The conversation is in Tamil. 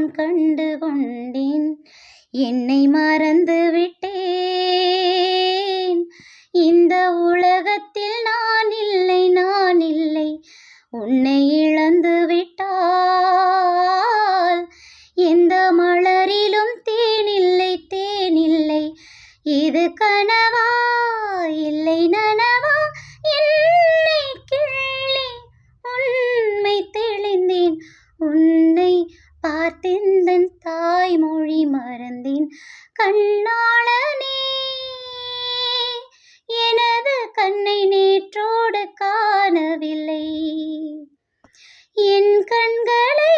நான் கண்டு கொண்டேன். என்னை மறந்து விட்டேன். இந்த உலகத்தில் நான் இல்லை, நான் இல்லை. உன்னை இழந்து விட்டால் எந்த மலரிலும் தேனில்லை, தேனில்லை. இது கனவா இல்லை நனவா? என்னை கிள்ளி உண்மை தெளிந்தேன். உன்னை பார்த்தெந்தன் தாய்மொழி மறந்தேன். கண்ணாளனே, எனது கண்ணை நேற்றோடு காணவில்லை. என் கண்களை